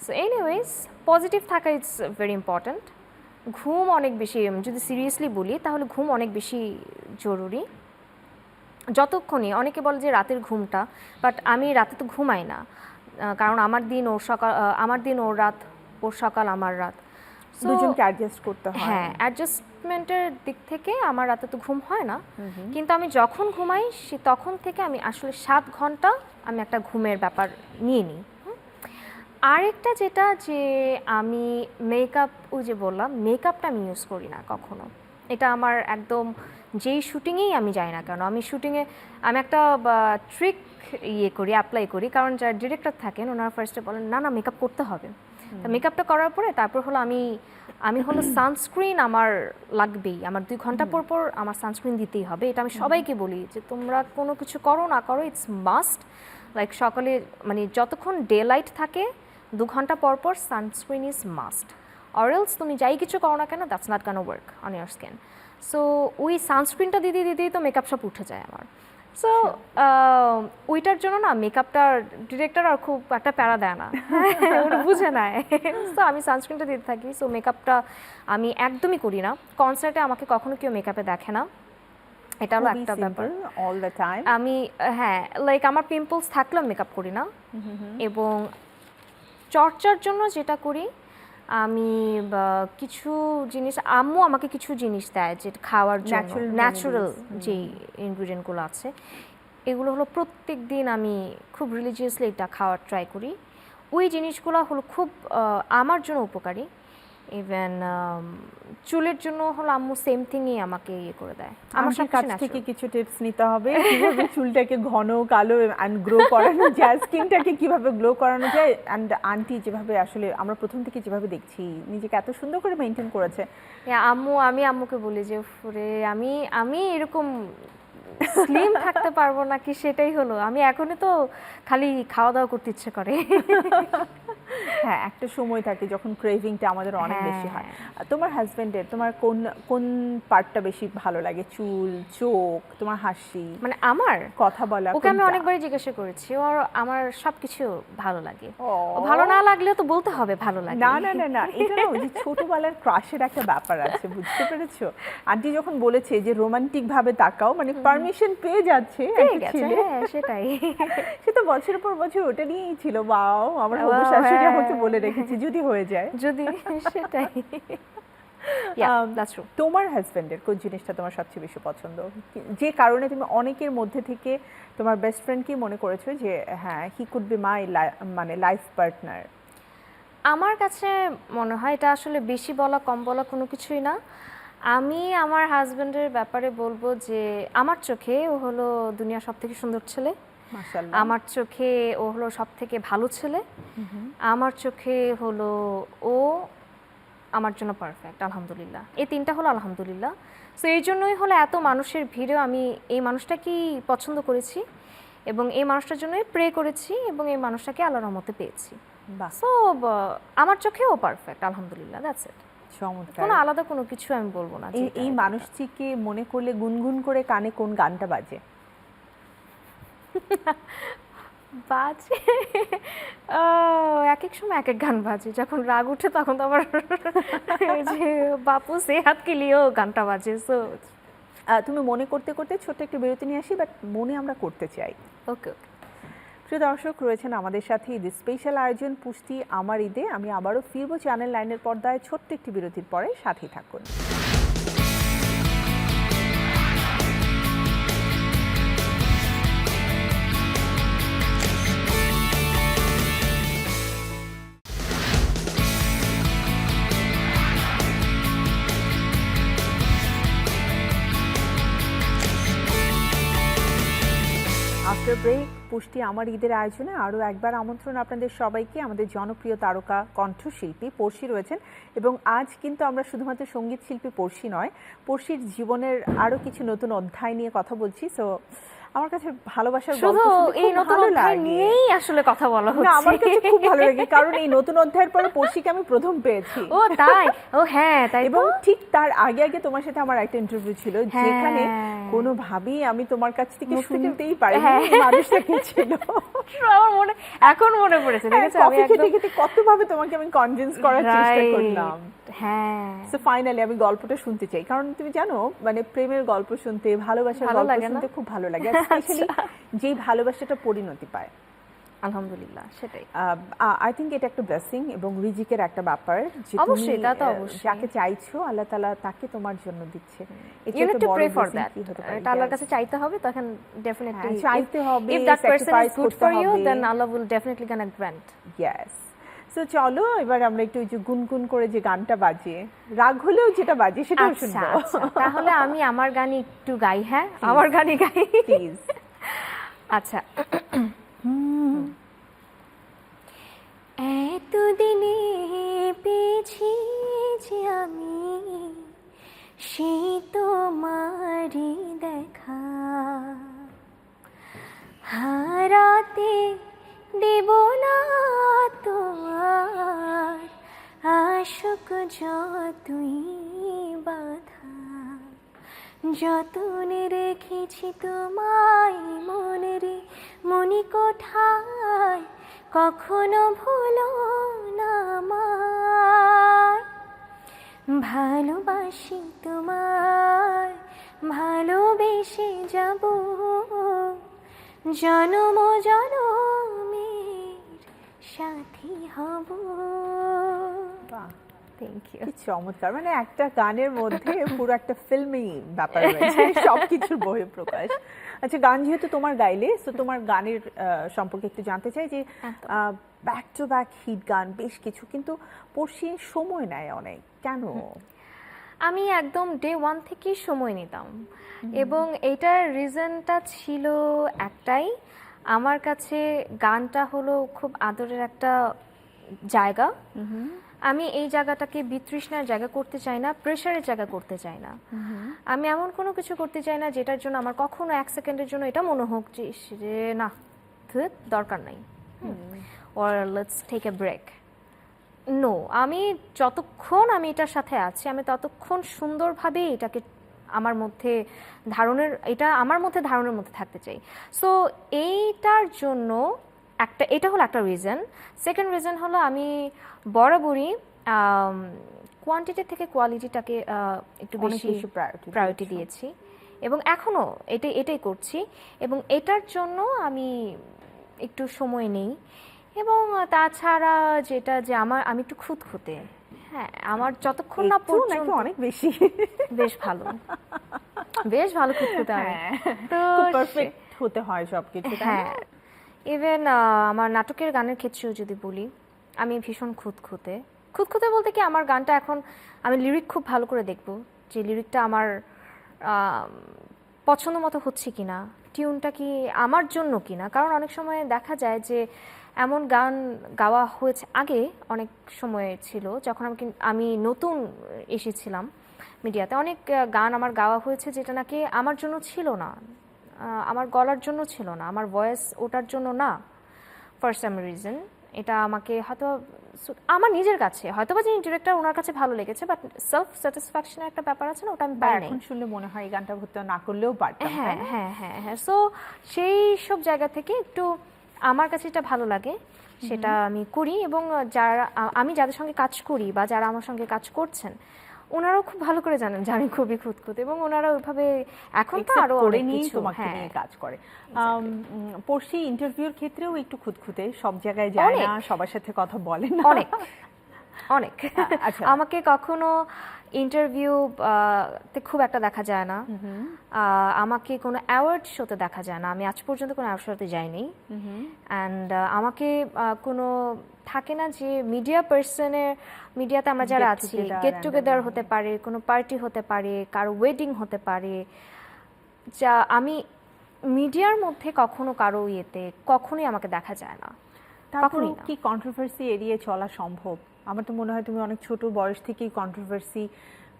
সো এনিওয়েজ, পজিটিভ থাকা ইটস ভেরি ইম্পর্ট্যান্ট। ঘুম অনেক বেশি, যদি সিরিয়াসলি বলি তাহলে ঘুম অনেক বেশি জরুরি। যতক্ষণই, অনেকে বলে যে রাতের ঘুমটা, বাট আমি রাতে তো ঘুমাই না, কারণ আমার দিন ওর সকাল, আমার দিন ওর রাত, ওর সকাল আমার রাত।
দুজনকে অ্যাডজাস্ট করতে হয়।
হ্যাঁ, অ্যাডজাস্টমেন্টের দিক থেকে আমার রাতে তো ঘুম হয় না, কিন্তু আমি যখন ঘুমাই তখন থেকে আমি আসলে 7 ঘন্টা আমি একটা ঘুমের ব্যাপার নিয়ে নিই। আরেকটা যেটা, যে আমি মেকআপ, ওই যে বললাম মেকআপটা আমি ইউজ করি না কখনো, এটা আমার একদম, যেই শুটিংয়েই আমি যাই না কেন, আমি শুটিংয়ে আমি একটা ট্রিক অ্যাপ্লাই করি, কারণ যারা ডিরেক্টর থাকেন ওনারা ফার্স্টে বলেন না না মেকআপ করতে হবে। তা মেকআপটা করার পরে তারপর হলো আমি হলো সানস্ক্রিন আমার লাগবেই, আমার 2 ঘন্টা পর পর আমার সানস্ক্রিন দিতেই হবে। এটা আমি সবাইকে বলি যে তোমরা কোনো কিছু করো না করো, ইটস মাস্ট, লাইক সকালে মানে যতক্ষণ ডে লাইট থাকে 2 ঘন্টা পর পর sunscreen is must, or else তুমি যাই কিছু করো না কেন, that's not gonna work on your skin. So ওই সানস্ক্রিনটা দিতেই তো মেকআপ সব উঠে যায় আমার। সো ওইটার জন্য না মেকআপটা ডিরেক্টর আর খুব একটা প্যারা দেয় না, ওটা বুঝে নেয়। সো আমি সানস্ক্রিনটা দিতে থাকি। সো মেকআপটা আমি একদমই করি না, কনসার্টে আমাকে কখনো কেউ মেকআপে দেখে না, এটা হলো একটা ব্যাপার।
অল দ্য টাইম
আমি হ্যাঁ, লাইক আমার পিম্পলস থাকলেও মেকআপ করি না। এবং চর্চার জন্য যেটা করি, আমি কিছু জিনিস, আম্মু আমাকে কিছু জিনিস দেয় যে খাওয়ার জন্য, ন্যাচারাল যে ইনগ্রিডিয়েন্টগুলো আছে, এগুলো হলো প্রত্যেক দিন আমি খুব রিলিজিয়াসলি এটা খাওয়ার ট্রাই করি। ওই জিনিসগুলো হলো খুব আমার জন্য উপকারী। ইভেন চুলের জন্য হলো আম্মু সেম থিংই আমাকে ইয়ে করে দেয়।
আমার কাছ থেকে কিছু টিপস নিতে হবে, কিভাবে চুলটাকে ঘন কালো অ্যান্ড গ্রো করানো যায়, স্কিনটাকে কিভাবে গ্লো করানো যায়। অ্যান্ড আন্টি যেভাবে আসলে আমরা প্রথম থেকে যেভাবে দেখছি নিজেকে এত সুন্দর করে মেনটেন করেছে,
আমি আম্মুকে বলি যে ফুরে আমি এরকম স্লিম থাকতে পারবো নাকি সেটাই হলো। আমি এখনই তো খালি খাওয়া দাওয়া করতে ইচ্ছে করে।
হ্যাঁ, একটা সময় থাকে যখন ক্রেভিংটা আমাদের অনেক বেশি হয়। আর তোমার হাজবেন্ডের তোমার কোন কোন পার্টটা বেশি ভালো লাগে? চুল, চোখ, তোমার হাসি,
মানে আমার
কথা বলা,
ওকে আমি
কোনটা?
অনেকবারই জিজ্ঞাসা করেছি, ওর আমার সবকিছু ভালো লাগে।
ও
ও ভালো না লাগলেও তো বলতে হবে ভালো লাগে।
না না না না, এটা না ওই যে ছোটবেলার ক্রাশের একটা ব্যাপার আছে, বুঝতে পেরেছো? আন্টি যখন বলেছে যে রোমান্টিক ভাবে তাকাও, মানে পারমিশন পেয়ে যাচ্ছে
পেয়ে
একটা
গেছে,
ছেলে।
হ্যাঁ সেটাই।
সে তো বছরের পর বছর ওটা নিয়েই ছিল, বাও আমার হবু
Wow,
শাশুড়ি
হ্যাঁ।
আমাকে বলে রেখেছে যদি হয়ে যায়।
যদি সেটাই। Yeah,
um,
that's true.
তোমার হাজবেন্ডের কোন জিনিসটা তোমার সবচেয়ে বেশি পছন্দ, যে কারণে তুমি অনেকের মধ্যে থেকে তোমার বেস্ট ফ্রেন্ডকেই মনে করেছো যে হ্যাঁ হি কুড বি মাই মানে লাইফ পার্টনার?
আমার কাছে মনে হয় এটা আসলে বেশি বলা কম বলা কোনো কিছুই না। আমি আমার হাজবেন্ডের ব্যাপারে বলবো যে আমার চোখে ও হলো দুনিয়ার সবথেকে সুন্দর ছেলে।
মাশাআল্লাহ।
আমার চোখে ও হলো সবথেকে ভালো ছেলে। আমার চোখে হলো ও আমার জন্য পারফেক্ট, আলহামদুলিল্লাহ। এই তিনটা হলো আলহামদুলিল্লাহ। সো এই জন্যই হলো এত মানুষের ভিড়েও আমি এই মানুষটাকেই পছন্দ করেছি এবং এই মানুষটার জন্যই প্রে করেছি এবং এই মানুষটাকে আল্লাহর রহমতে পেয়েছি।
বাহ,
সো আমার চোখে ও পারফেক্ট, আলহামদুলিল্লাহ, দ্যাটস ইট।
চমৎকার।
কোনো আলাদা কোনো কিছু আমি বলবো না।
এই
যেটা
এই
এটা।
মানুষটিকে মনে করলে গুনগুন করে কানে কোন গানটা বাজে?
বাজে এক এক সময় এক এক গান বাজে। যখন রাগ উঠে তখন তো আবার ওই যে বাপু সেহাত কে লিয়েও গানটা বাজে। সো
তুমি মনে করতে করতে ছোট্ট একটু বিরতি নিয়ে আসি, বাট মনে আমরা করতে চাই।
ওকে ওকে।
প্রিয় দর্শক, রয়েছেন আমাদের সাথে ঈদের স্পেশাল আয়োজন পুষ্টি আমার ঈদে। আমি আবারও ফিরবো চ্যানেল 9-এর পর্দায় ছোট্ট একটি বিরতির পরে, সাথেই থাকুন। আফটার ব্রেক পুষ্টি আমার ঈদের আয়োজনে আরও একবার আমন্ত্রণ আপনাদের সবাইকে। আমাদের জনপ্রিয় তারকা কণ্ঠশিল্পী পড়শি রয়েছেন এবং আজ কিন্তু আমরা শুধুমাত্র সঙ্গীত শিল্পী পড়শি নয়, পড়শির জীবনের আরও কিছু নতুন অধ্যায় নিয়ে কথা বলছি। সো আমার কাছে ভালোবাসার গল্প
শুধু
শুনতে
এই
খুব
নতুন
ভালো
অধ্যায়
লাগে।
নিয়েই আসলে কথা বলা
না,
হচ্ছে।
আমার কাছে খুব ভালো লাগে, কারণ এই নতুন অধ্যায়ের পরে পড়শিকে আমি প্রথম পেয়েছি।
ও তাই? ও হ্যাঁ তাই তো।
এবং ঠিক তার আগে আগে তোমার সাথে আমার একটা ইন্টারভিউ ছিল,
হ্যাঁ।
যেখানে কোনোভাবেই আমি তোমার কাছ থেকে
মুখ থেকে-
শুনতেই পারিনি
হ্যাঁ।
এই মানুষটা কে ছিল।
আমার মনে এখন মনে পড়েছে, দেখেছো আমি
কফি খেতে
একদম
খেতে কতভাবে তোমাকে আমি কনভিন্স করার চেষ্টা
Right.
করলাম।
হ্যাঁ
সো ফাইনালি আমি গল্পটা শুনতে চাই, কারণ তুমি জানো মানে প্রেমের গল্প শুনতে, ভালোবাসার
ভালো
গল্প
লাগে না?
শুনতে খুব ভালো লাগে, স্পেশালি যেই ভালোবাসাটা পরিণতি পায়।
আলহামদুলিল্লাহ সেটাই।
আই থিঙ্ক এটা একটা ব্লেসিং এবং রিজিকের একটা ব্যাপার, যে তুমি
অবশ্যই, তা তো অবশ্যই।
যাকে চাইছো আল্লাহ তাআলা তাকে তোমার জন্য দিচ্ছে।
You need to pray for
blessing
that.
কি হতে পারে?
এটা আল্লাহর
Yes.
কাছে চাইতে হবে, তখন ডেফিনেটলি
হ্যাঁ, চাইতে হবে,
if that person is
sacrifice
good
করতে
ফর ইউ
হবে।
Then Allah will definitely gonna grant.
Yes. So চলো এবার আমরা একটু ওই যে গুনগুন করে যে গানটা বাজে, রাগ হলেও যেটা বাজে সেটাও
আচ্ছা
শুনবো।
আচ্ছা, তাহলে আমি আমার গানই একটু গাই। হ্যাঁ আমার গানই গাই
প্লিজ।
আচ্ছা। এতদিনে পেয়েছি যে আমি সে তোমারই দেখা, হারাতে দেব না তোমার আশক যতই বাধা, যতনে রেখেছি তোমায় মনের মনি কোঠায়, কখনো ভুলো না আমায়। ভালোবাসি তোমায়, ভালোবেসে যাব জনম জনমের সাথী হব।
বাহ,
থ্যাংক ইউ।
কি চমৎকার, মানে একটা গানের মধ্যে পুরো একটা ফিল্মি ব্যাপার রয়েছে, সবকিছুর বহিঃপ্রকাশ। আচ্ছা, গান যেহেতু তোমার গাইলে, তো তোমার গানের সম্পর্কে একটু জানতে চাই যে ব্যাক টু ব্যাক হিট গান বেশ কিছু, কিন্তু পড়শি সময় নেয় অনেক, কেন?
আমি একদম ডে ওয়ান থেকেই সময় নিতাম এবং এইটার রিজনটা ছিল একটাই, আমার কাছে গানটা হলো খুব আদরের একটা জায়গা। আমি এই জায়গাটাকে বিতৃষ্ণার জায়গা করতে চাই না, প্রেশারের জায়গা করতে চাই না। আমি এমন কোনো কিছু করতে চাই না যেটার জন্য আমার কখনো 1 সেকেন্ডের জন্য এটা মনে হোক যে না দরকার নাই, or let's take a break. No, আমি যতক্ষণ আমি এটার সাথে আছি আমি ততক্ষণ সুন্দরভাবে এটাকে আমার মধ্যে আমার মধ্যে ধারণের মধ্যে থাকতে চাই। সো এইটার জন্য এটা হলো একটা রিজন। সেকেন্ড রিজন হলো আমি বরাবরই কোয়ান্টিটি থেকে কোয়ালিটিটাকে একটু বেশি প্রায়োরিটি দিয়েছি এবং এখনও এটাই করছি এবং এটার জন্য আমি একটু সময় নেই। এবং তাছাড়া যেটা যে আমি একটু খুঁতখুঁতে, হ্যাঁ, আমার যতক্ষণ না পর্যন্ত
অনেক বেশি
বেশ ভালো খুঁতখুঁতে আমি, তো
পারফেক্ট হতে হয় সবকিছু।
হ্যাঁ, ইভেন আমার নাটকের গানের ক্ষেত্রেও যদি বলি আমি ভীষণ খুঁতখুঁতে বলতে কি আমার গানটা এখন আমি লিরিক খুব ভালো করে দেখব যে লিরিকটা আমার পছন্দ মতো হচ্ছে কিনা, টিউনটা কি আমার জন্য কিনা। কারণ অনেক সময় দেখা যায় যে এমন গান গাওয়া হয়েছে আগে, অনেক সময় ছিল যখন আমি নতুন এসেছিলাম মিডিয়াতে, অনেক গান আমার গাওয়া হয়েছে যেটা নাকি আমার জন্য ছিল না, আমার গলার জন্য ছিল না, আমার ভয়েস ওটার জন্য না, ফর সাম রিজন। এটা আমাকে হয়তো আমার নিজের কাছে হয়তোবা যিনি ডিরেক্টর ওনার কাছে ভালো লেগেছে, বাট সেলফ স্যাটিসফ্যাকশনের একটা ব্যাপার আছে না, ওটা আমি পাই নাই।
এখন শুনলে মনে হয় এই গানটা ভর্তি না করলেও পারতাম।
হ্যাঁ, সো সেই সব জায়গা থেকে একটু আমার কাছে এটা ভালো লাগে, সেটা আমি করি। এবং আমি যাদের সঙ্গে কাজ করি বা যারা আমার সঙ্গে কাজ করছেন ওনারাও খুব ভালো করে জানেন যে আমি খুবই খুঁতখুঁতে এবং ওনারা ওইভাবে এখন তো আরো অনেক কিছু
তোমাকে নিয়ে কাজ করে। পড়শি ইন্টারভিউর ক্ষেত্রেও একটু খুঁতখুঁতে, সব জায়গায় যায় না, সবার সাথে কথা বলে না,
অনেক আমাকে কখনো ইন্টারভিউ তে খুব একটা দেখা যায় না, আমাকে কোনো অ্যাওয়ার্ড শোতে দেখা যায় না, আমি আজ পর্যন্ত কোনো অ্যাওয়ার্ড শোতে যাইনি। অ্যান্ড আমাকে কোনো থাকে না যে মিডিয়াতে আমরা যারা আছি গেট টুগেদার হতে পারে, কোনো পার্টি হতে পারে, কারো ওয়েডিং হতে পারে, যা আমি মিডিয়ার মধ্যে কখনো কারো কখনোই আমাকে দেখা যায় না।
তারপরে কি কন্ট্রোভার্সি এড়িয়ে চলা সম্ভব? আমার তো মনে হয় তুমি অনেক ছোট বয়স থেকেই কন্ট্রোভার্সি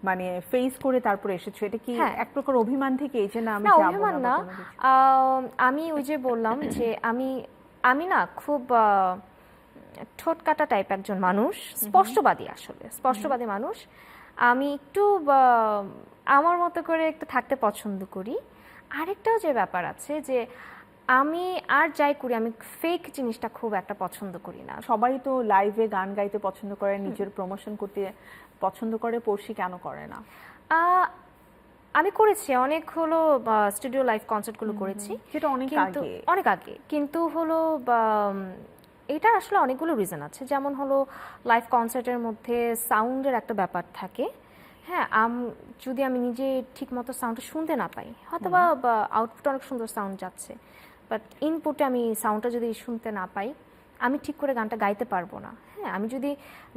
মানে ফেস করে তারপরে এসেছো। এটা কি এক প্রকার অভিমান থেকে এই যে না আমি যাব
অভিমান না, আমি ওই যে বললাম যে আমি না খুব ঠোঁট কাটা টাইপ একজন মানুষ, স্পষ্টবাদী মানুষ। আমি একটু আমার মতো করে একটু থাকতে পছন্দ করি। আরেকটাও যে ব্যাপার আছে যে আমি আর যাই করি আমি ফেক জিনিসটা খুব একটা পছন্দ করি না।
সবাই তো লাইভে গান গাইতে পছন্দ করে, নিজের প্রমোশন করতে পছন্দ করে, পড়শি কেন করে না?
আমি করেছি অনেক হলো স্টুডিও লাইভ কনসার্টগুলো করেছি,
যেটা অনেক আগে,
কিন্তু হলো এটা আসলে অনেকগুলো রিজন আছে। যেমন হলো লাইভ কনসার্টের মধ্যে সাউন্ডের একটা ব্যাপার থাকে, হ্যাঁ, যদি আমি নিজে ঠিক মতো সাউন্ডটা শুনতে না পাই, হয়তো বা আউটপুট অনেক সুন্দর সাউন্ড যাচ্ছে, বাট ইনপুটে আমি সাউন্ডটা যদি শুনতে না পাই আমি ঠিক করে গানটা গাইতে পারবো না। হ্যাঁ, আমি যদি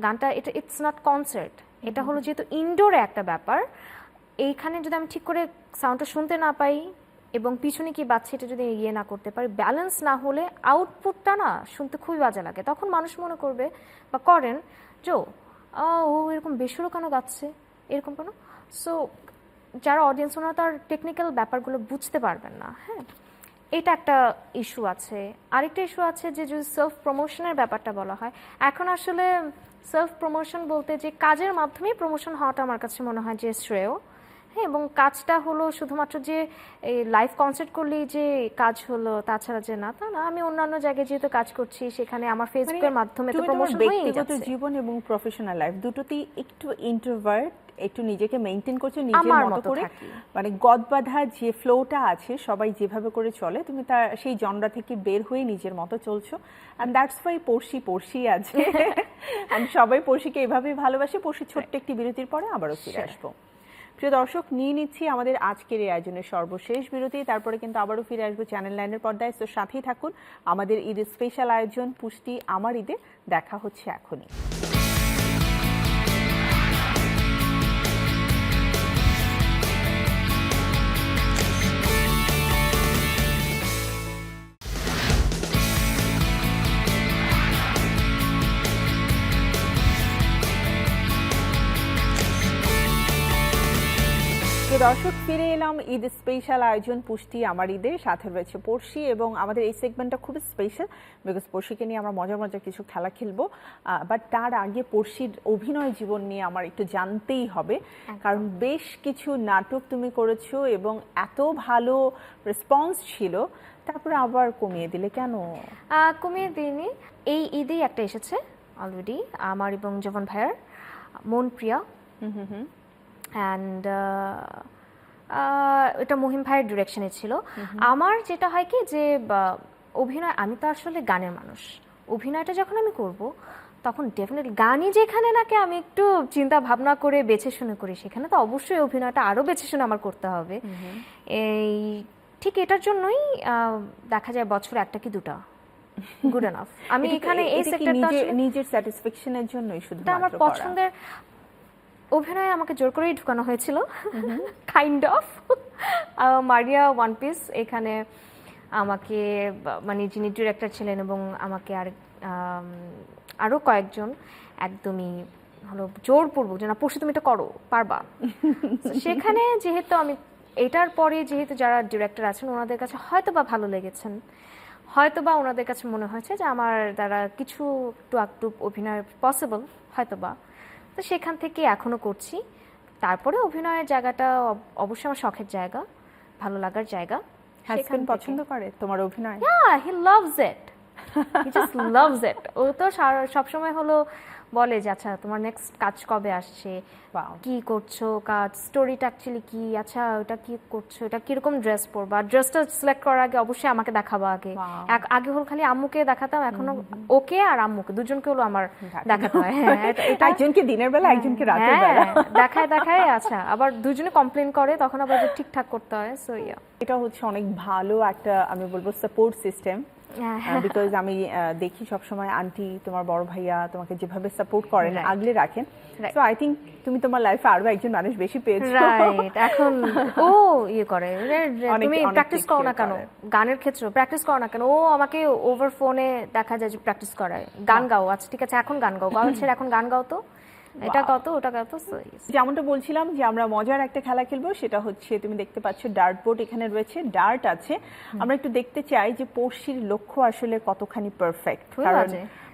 গানটা ইটস নট কনসার্ট, এটা হলো যেহেতু ইনডোরে একটা ব্যাপার, এইখানে যদি আমি ঠিক করে সাউন্ডটা শুনতে না পাই এবং পিছনে কি বাজছে এটা যদি না করতে পারি, ব্যালেন্স না হলে আউটপুটটা না শুনতে খুবই বাজে লাগে। তখন মানুষ মনে করবে বা করেন যে ও এরকম বেসুরো কেন গাচ্ছে, এরকম কেন। সো যারা অডিয়েন্স ওনারা তার টেকনিক্যাল ব্যাপারগুলো বুঝতে পারবেন না। হ্যাঁ, এটা একটা ইস্যু আছে। আরেকটা ইস্যু আছে যে যদি সেলফ প্রমোশনের ব্যাপারটা বলা হয়, এখন আসলে সেলফ প্রমোশন বলতে যে কাজের মাধ্যমেই প্রমোশন হওয়াটা আমার কাছে মনে হয় যে শ্রেয়। হ্যাঁ, এবং কাজটা হলো শুধুমাত্র যে এই লাইভ কনসার্ট করলেই যে কাজ হলো তাছাড়া যে না, তা না। আমি অন্যান্য জায়গায় যেহেতু কাজ করছি সেখানে আমার ফেসবুকের মাধ্যমে তো প্রমোশন হয়েই যাচ্ছে।
ব্যক্তিগত জীবন এবং প্রফেশনাল লাইফ দুটোতেই একটু ইন্ট্রোভার্ট, একটু নিজেকে মেইনটেইন করছো নিজের মতো করে, মানে গদবাঁধা যে ফ্লোটা আছে সবাই যেভাবে করে চলে তুমি তার সেই জনরা থেকে বের হয়ে নিজের মতো চলছো। এন্ড দ্যাটস ওয়াই পড়শি আছে। এন্ড সবাই পড়শিকে এভাবেই ভালোবাসে। পড়শি ছোট্ট একটি বিরতির পরে আবারও ফিরে আসবো। প্রিয় দর্শক, নিয়ে নিচ্ছি আমাদের আজকের এই আয়োজনের সর্বশেষ বিরতি, তারপরে কিন্তু আবারও ফিরে আসবো চ্যানেল 9-এর পর্দায়। তো সাথেই থাকুন, আমাদের ঈদের স্পেশাল আয়োজন পুষ্টি আমার ঈদে দেখা হচ্ছে এখনই। প্রিয় দর্শক, ফিরে এলাম ঈদ স্পেশাল আয়োজন পুষ্টি আমার ঈদে। সাথে রয়েছে পড়শি এবং আমাদের এই সেগমেন্টটা খুব স্পেশাল বিকজ পড়শিকে নিয়ে আমরা মজার মজার কিছু খেলা খেলবো। বাট তার আগে পড়শির অভিনয় জীবন নিয়ে আমার একটু জানতেই হবে, কারণ বেশ কিছু নাটক তুমি করেছো এবং এত ভালো রেসপন্স ছিল, তারপরে আবার কমিয়ে দিলে কেন?
কমিয়ে দিইনি, এই ঈদেই একটা এসেছে অলরেডি আমার এবং জবন ভাইয়ার, মন প্রিয়া। অ্যান্ড এটা মহিম ভাইয়ের ডিরেকশনে ছিল। আমার যেটা হয় কি যে অভিনয়, আমি তো আসলে গানের মানুষ, অভিনয়টা যখন আমি করব তখন ডেফিনেটলি গানই যেখানে নাকি আমি একটু চিন্তা ভাবনা করে বেছে শুনে করি, সেখানে তো অবশ্যই অভিনয়টা আরও বেছে শুনে আমার করতে হবে। এই ঠিক এটার জন্যই দেখা যায় বছরে একটা কি দুটা গুড এনাফ। আমি এখানে এই সেক্টরটা
নিজের স্যাটিসফ্যাকশনের জন্যই শুধু
আমার পছন্দের অভিনয় আমাকে জোর করেই ঢুকানো হয়েছিল, kind of. Maria one piece এখানে আমাকে, মানে যিনি ডিরেক্টর ছিলেন এবং আমাকে আরও কয়েকজন একদমই হলো জোরপূর্বক যে না পরশু তুমি এটা করো, পারবা। সেখানে যেহেতু আমি এটার পরে যেহেতু যারা ডিরেক্টর আছেন ওনাদের কাছে হয়তো বা ভালো লেগেছেন, হয়তো বা ওনাদের কাছে মনে হয়েছে যে আমার দ্বারা কিছু একটু অভিনয় পসিবল হয়তো বা, তো সেখান থেকে এখনো করছি। তারপরে অভিনয়ের জায়গাটা অবশ্যই আমার শখের জায়গা, ভালো লাগার জায়গা।
হাজবেন্ড পছন্দ করে তোমার অভিনয়?
He loves it, he just loves it. ও তো সবসময় হলো বলে যে আচ্ছা তোমার নেক্সট কাজ কবে আসছে, কি করছো কাজ, স্টোরিটা অ্যাকচুয়ালি কি, আচ্ছা ওটা কি করছো, এটা কিরকম ড্রেস পরবা, ড্রেসটা সিলেক্ট করার আগে অবশ্যই আমাকে দেখাবা আগে। আগে হলো খালি আম্মুকে দেখাতাম, এখনো ওকে আর আম্মুকে দুজনকে হলো আমার দেখাতে হয়।
একজনকে দিনের বেলা একজনকে রাতের বেলা
দেখায় আচ্ছা আবার দুজনে কমপ্লেন করে, তখন আবার ঠিকঠাক করতে হয়। সো ইয়া,
এটা হচ্ছে অনেক ভালো একটা আমি বলবো সাপোর্ট সিস্টেম, বিকজ আমি দেখি সবসময় আন্টি তোমার বড় ভাইয়া তোমাকে যেভাবে সাপোর্ট করেন, আগলে রাখেন। সো আই থিঙ্ক তুমি তোমার লাইফে আরো একজন মানুষ বেশি পেয়েছো।
রাইট, এখন ও ইয়ে করে, তুমি প্র্যাকটিস করো না কেন, গানের ক্ষেত্রে প্র্যাকটিস করো না কেন, ও আমাকে ওভার ফোনে দেখা যায় যে প্র্যাকটিস করায়, গান গাও, আচ্ছা ঠিক আছে এখন গান গাও, ছেড়ে এখন গান গাও, তো এটা কত ওটা কত।
যেমনটা বলছিলাম যে আমরা মজার একটা খেলা খেলবো, সেটা হচ্ছে তুমি দেখতে পাচ্ছ ডার্ট বোর্ড এখানে রয়েছে, ডার্ট আছে। আমরা একটু দেখতে চাই যে পড়শির লক্ষ্য আসলে কতখানি পারফেক্ট, কারণ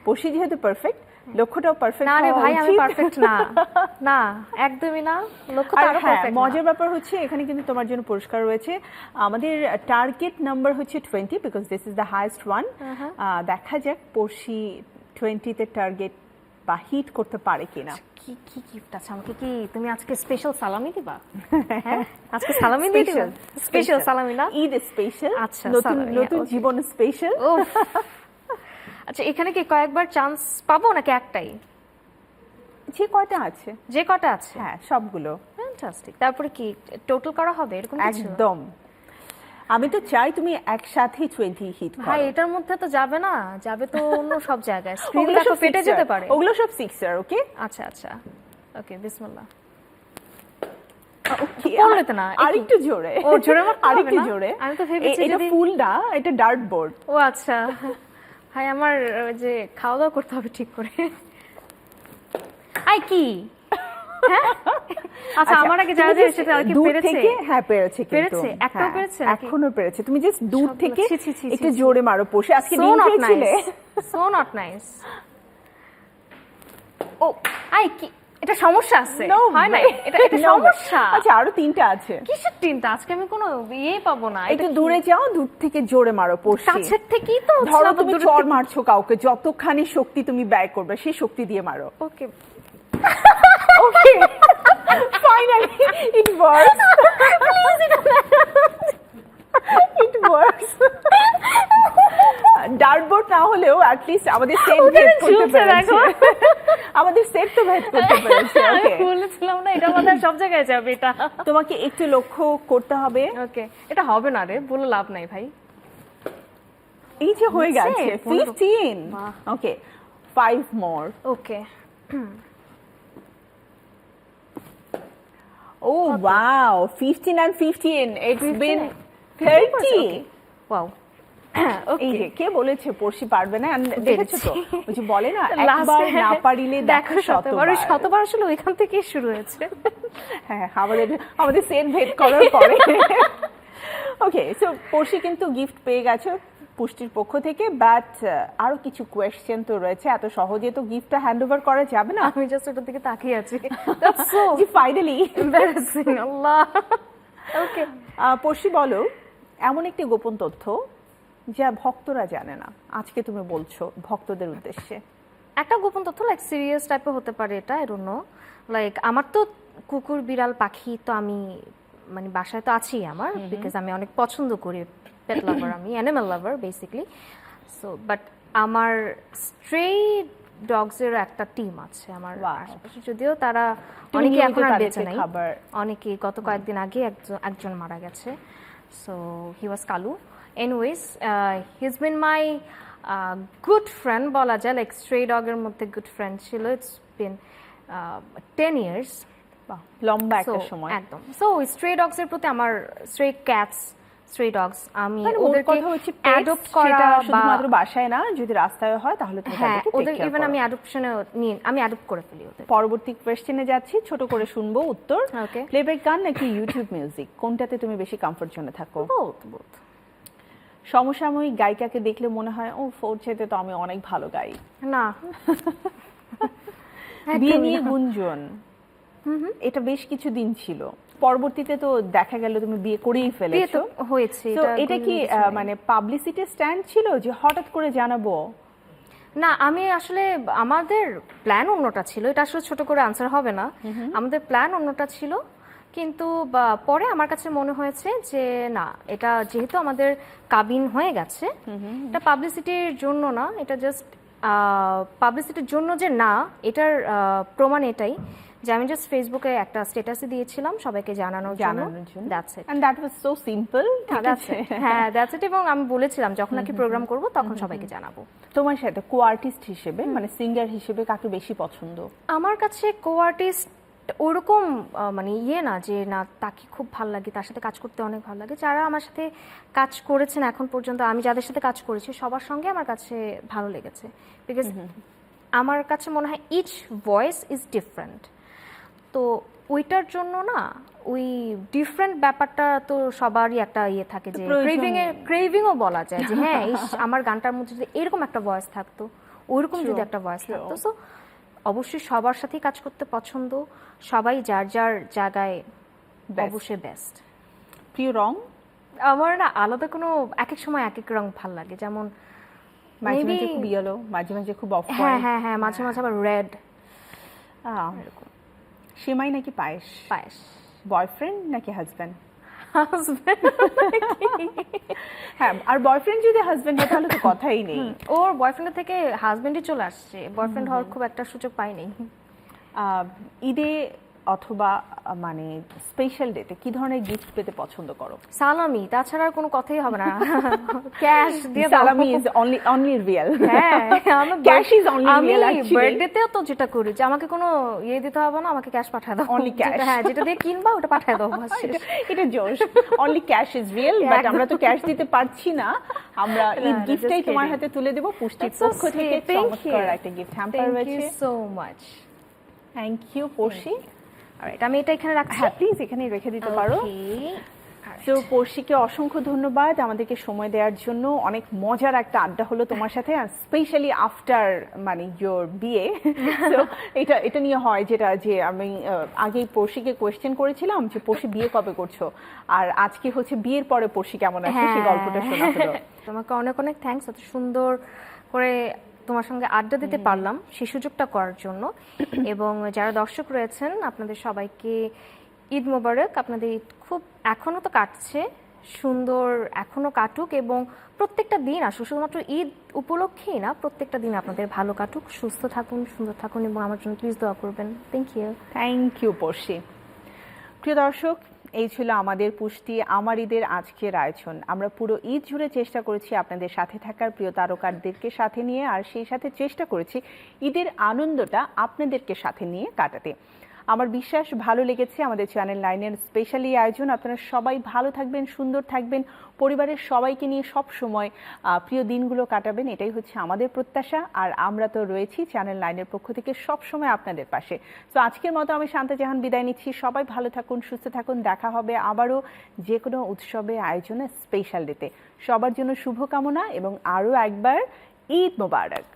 পড়শি যেহেতু পারফেক্ট, লক্ষ্যটাও পারফেক্ট।
না রে ভাই, আমি পারফেক্ট না, না একদমই না, লক্ষ্যটা আরো পারফেক্ট।
মজার ব্যাপার হচ্ছে এখানে কিন্তু তোমার জন্য পুরস্কার রয়েছে। আমাদের টার্গেট নাম্বার হচ্ছে 20 because this is the highest one. দেখা যাক পড়শি 20 তে টার্গেট বা হিট করতে পারে কিনা।
কি কি গিফট আছে আমাকে, কি তুমি আজকে স্পেশাল সালামি দিবা? হ্যাঁ আজকে সালামি দিবা, স্পেশাল সালামি না,
ঈদ স্পেশাল,
আচ্ছা
নতুন জীবন স্পেশাল।
আচ্ছা এখানে কি কয়েকবার চান্স পাবো নাকি একটাই?
যে কয়টা আছে,
যে কয়টা আছে,
হ্যাঁ সবগুলো।
ফ্যান্টাস্টিক। তারপরে কি টোটাল করা হবে এরকম কিছু?
একদম, আমি তো চাই তুমি একসাথে 20 হিট করো।
ভাই এটার মধ্যে তো যাবে না, যাবে তো অন্য সব জায়গায়, স্ক্রিন দেখো ফেটে যেতে পারে।
ওগুলো সব সিক্সার। ওকে
আচ্ছা আচ্ছা ওকে, বিসমিল্লাহ।
ওকে,
পড়লে তো না,
আরেকটু জোরে,
ও জোরে মারতে হবে না,
আরেকটু জোরে।
আমি তো ভেবেছি
এটা ফুল না, এটা ডার্ট বোর্ড।
ও আচ্ছা ভাই, আমার যে খাওয়া দাওয়া করতে হবে ঠিক করে। আই কি আচ্ছা আমার আগে যারা যারা সেটা কি পেরেছে?
হ্যাঁ পেরেছে, কিন্তু
পেরেছে, একটাও পেরেছে,
এখনো পেরেছে। তুমি জাস্ট দূর থেকে একটু জোরে মারো পড়শি, আজকে
ডিম খেয়েছিলে। So not nice. ও আই কি, এটা সমস্যা আছে, হয় না এটা সমস্যা।
আচ্ছা আরো 3টা আছে।
কিসের 3টা? আজকে আমি কোনো ইয়েই পাবো না।
একটু দূরে যাও, দূর থেকে জোরে মারো পড়শি।
কাছের থেকেই তো
ধরো তুমি চড় মারছো কাউকে, যতখানি শক্তি তুমি ব্যয় করবে সেই শক্তি দিয়ে মারো।
Okay
okay, finally it works, it works. Dartboard না হলেও অ্যাট লিস্ট আমাদের সেট ভেদ করতে পেরেছে, আমাদের সেট তো ভেদ করতে পেরেছে। ওকে,
বলেছিলাম না এটা আমাদের সব জায়গায় যাবে। এটা
তোমাকে একটু লক্ষ্য করতে হবে।
ওকে, এটা হবে না রে, বলে লাভ নাই ভাই।
এই যে হয়ে গেছে 15। ওকে 5 মোর।
ওকে,
Oh wow, 15 and 15. It's been 30.
Wow.
এই যে কে বলেছে পড়শি পারবে না, দেখেছো তো ওই যে বলে না একবার না পারিলে দেখো শতবার।
শতবার আসলে ওইখান থেকেই শুরু হয়েছে।
হ্যাঁ, আমাদের সেট ভেদ করার পরে। ওকে, সো পড়শি কিন্তু গিফট পেয়ে গেছো পুষ্টির পক্ষ থেকে, বাট আরো কিছু কোয়েশ্চেন তো রয়েছে, এত সহজে তো গিফটটা হ্যান্ড ওভার করা যাবে না।
আমি জাস্ট ওটার দিকে তাকিয়ে আছি।
ফাইনালি
এম্বারাসিং, আল্লাহ। ওকে,
পড়শি বলো এমন একটি গোপন তথ্য যা ভক্তরা জানে না, আজকে তুমি বলছো ভক্তদের উদ্দেশ্যে।
একটা গোপন তথ্য লাইক সিরিয়াস টাইপের হতে পারে এটা, আই ডোন্ট নো। লাইক আমার তো কুকুর বিড়াল পাখি তো আমি মানে বাসায় তো আছি আমার, বিকজ আমি অনেক পছন্দ করি, পেট লাভার, আমি animal lover basically. So but আমার স্ট্রে ডগসের একটা টিম আছে আমার আশেপাশে, যদিও তারা অনেকে এখন আর বেঁচে নাই, অনেকে গত কয়েকদিন আগে একজন মারা গেছে। So he was Kalu. Anyways he is bin my good friend বলা যায়, লাইক স্ট্রে ডগের মধ্যে গুড ফ্রেন্ড ছিল। ইটস বিন 10 years,
লম্বা একটা সময়
একদম। সো স্ট্রে ডগস এর প্রতি আমার, স্ট্রে ক্যাটস, স্ট্রে ডগস, আমি
ওদেরকে অ্যাডপ্ট করা শুধুমাত্র বাসায় না, যদি রাস্তায় হয় তাহলে তুমি তাদেরকে টেক কেয়ার করো।
ইভেন আমি অ্যাডপশনে নিয়ে আমি অ্যাডপ্ট করে ফেলি ওদের।
পরবর্তী কোশ্চেনে যাচ্ছি, ছোট করে শুনবো উত্তর। প্লেব্যাক গান নাকি ইউটিউব মিউজিক, কোনটাতে তুমি বেশি কমফোর্ট জোনে থাকো?
বোথ।
সমসাময়িক গায়িকাকে দেখলে মনে হয় ও ফোর চাইতে তো আমি অনেক ভালো গাই?
না।
বিয়ে নিয়ে গুঞ্জন, এটা বেশ কিছুদিন ছিল, পরবর্তীতে তো দেখা গেল তুমি বিয়ে করেই ফেলেছো।
হয়েছে,
তো এটা কি মানে পাবলিসিটি স্ট্যান্ড ছিল যে হঠাৎ করে জানাবো?
না, আমি আসলে আমাদের প্ল্যান অন্যটা ছিল, এটা আসলে ছোট করে আনসার হবে না। আমাদের প্ল্যান অন্যটা ছিল, কিন্তু পরে আমার কাছে মনে হয়েছে যে না, এটা যেহেতু আমাদের কাবিন হয়ে গেছে, এটা পাবলিসিটির জন্য না, এটা জাস্ট পাবলিসিটির জন্য যে না, এটার প্রমাণ এটাই যে আমি জাস্ট ফেসবুকে একটা স্ট্যাটাসই দিয়েছিলাম সবাইকে জানানোর জন্য। That's it,
and that was so simple.
হ্যাঁ, দ্যাটস ইট। এবং আমি বলেছিলাম যখন নাকি প্রোগ্রাম করব তখন সবাইকে জানাবো।
তোমার সাথে কো আর্টিস্ট হিসেবে মানে সিঙ্গার হিসেবে কাকে বেশি পছন্দ?
আমার কাছে কো আর্টিস্ট ওরকম মানে না যে না তাকে খুব ভালো লাগে, তার সাথে কাজ করতে অনেক ভালো লাগে। যারা আমার সাথে কাজ করেছেন এখন পর্যন্ত, আমি যাদের সাথে কাজ করেছি সবার সঙ্গে আমার কাছে ভালো লেগেছে, বিকজ আমার কাছে মনে হয় ইচ ভয়েস ইজ ডিফারেন্ট। তো ওইটার জন্য না, ওই ডিফারেন্ট ব্যাপারটা তো সবারই একটা থাকে যে ক্রেভিংও বলা যায় যে হ্যাঁ, আমার গানটার মধ্যে যদি এরকম একটা ভয়েস থাকতো, ওইরকম যদি একটা ভয়েস থাকতো। সো অবশ্যই সবার সাথেই কাজ করতে পছন্দ, সবাই যার যার জায়গায় অবশ্যই বেস্ট।
প্রিয় রং?
আমার না আলাদা কোনো, এক এক সময় এক এক রং ভাল লাগে, যেমন
মাঝে মাঝে খুব ইয়েলো, মাঝে মাঝে খুব অফ
হোয়াইট, হ্যাঁ মাঝে মাঝে আবার রেড।
এরকম। সেমাই নাকি পায়েস?
পায়েস।
বয়ফ্রেন্ড নাকি হাজব্যান্ড?
হাজব্যান্ড।
হ্যাঁ, আর বয়ফ্রেন্ড যদি হাজব্যান্ড হয় তাহলে তো কথাই নেই।
ওর বয়ফ্রেন্ড থেকে হাজব্যান্ডই চলে আসছে, বয়ফ্রেন্ড হওয়ার খুব একটা সুযোগ পাইনি।
ঈদে অথবা মানে স্পেশাল ডেতে কি ধরনের গিফট পেতে পছন্দ করো?
সালামি, তাছাড়া আর কোনো কথাই হবে না। ক্যাশ দিয়ে দাও।
সালামি ইজ অনলি রিয়েল।
হ্যাঁ,
ক্যাশ ইজ অনলি রিয়েল।
আমি বার্থডেতেও তো যেটা করি যে আমাকে কোনো দিতে হবে না, আমাকে ক্যাশ পাঠিয়ে দাও।
Only cash.
হ্যাঁ, যেটা দিয়ে কিনবা ওটা পাঠিয়ে দাও।
এটা জোশ। Only cash is real, but আমরা তো ক্যাশ দিতে পারছি না। আমরা ঈদ গিফটটাই তোমার হাতে তুলে দেব পুষ্টির পক্ষ থেকে। চমৎকার একটা গিফট হ্যাম্পার রয়েছে।
Thank you so much.
Thank you Porshi.
Alright, আমি এটা এখানে রাখছি।
হ্যাঁ, প্লিজ এখানে রেখে দিতে পারো। তো পড়শিকে অসংখ্য ধন্যবাদ আমাদেরকে সময় দেওয়ার জন্য। অনেক মজার একটা আড্ডা হলো তোমার সাথে, আর স্পেশালি আফটার মানে ইয়োর বিয়ে। তো এটা নিয়ে হয় যেটা যে আমি আগেই পড়শিকে কোয়েশ্চেন করেছিলাম যে পড়শি বিয়ে কবে করছো, আর আজকে হচ্ছে বিয়ের পরে পড়শি কেমন আছে সেই গল্পটা শোনা হলো।
তোমাকে অনেক অনেক থ্যাঙ্কস, এত সুন্দর করে তোমার সঙ্গে আড্ডা দিতে পারলাম সেই সুযোগটা করার জন্য। এবং যারা দর্শক রয়েছেন আপনাদের সবাইকে ঈদ মোবারক। আপনাদের ঈদ খুব এখনো তো কাটছে, সুন্দর এখনো কাটুক, এবং প্রত্যেকটা দিন আসুক, শুধুমাত্র ঈদ উপলক্ষেই না, প্রত্যেকটা দিন আপনাদের ভালো কাটুক, সুস্থ থাকুন, সুন্দর থাকুন, এবং আমার জন্য প্লিজ দোয়া করবেন। থ্যাংক ইউ
পড়শি। প্রিয় দর্শক, এই ছিল আমাদের পুষ্টি আমার ঈদের আজকের আয়োজন। আমরা পুরো ঈদ জুড়ে চেষ্টা করেছি আপনাদের সাথে থাকার, প্রিয় তারকাদেরকে সাথে নিয়ে, আর সেই সাথে চেষ্টা করেছি ঈদের আনন্দটা আপনাদেরকে সাথে নিয়ে কাটাতে। আমার বিশ্বাস ভালো লেগেছে আমাদের চ্যানেল 9-এর স্পেশাল এই আয়োজন। আপনারা সবাই ভালো থাকবেন, সুন্দর থাকবেন, পরিবারের সবাইকে নিয়ে সব সময় প্রিয় দিনগুলো কাটাবেন, এটাই হচ্ছে আমাদের প্রত্যাশা। আর আমরা তো রয়েছি চ্যানেল 9-এর পক্ষ থেকে সব সময় আপনাদের পাশে। তো আজকের মতো আমি শান্তা জাহান বিদায় নিচ্ছি। সবাই ভালো থাকুন, সুস্থ থাকুন। দেখা হবে আবারও যে কোনো উৎসবে, আয়োজনে, স্পেশাল ডেতে। সবার জন্য শুভকামনা এবং আরও একবার ঈদ মোবারক।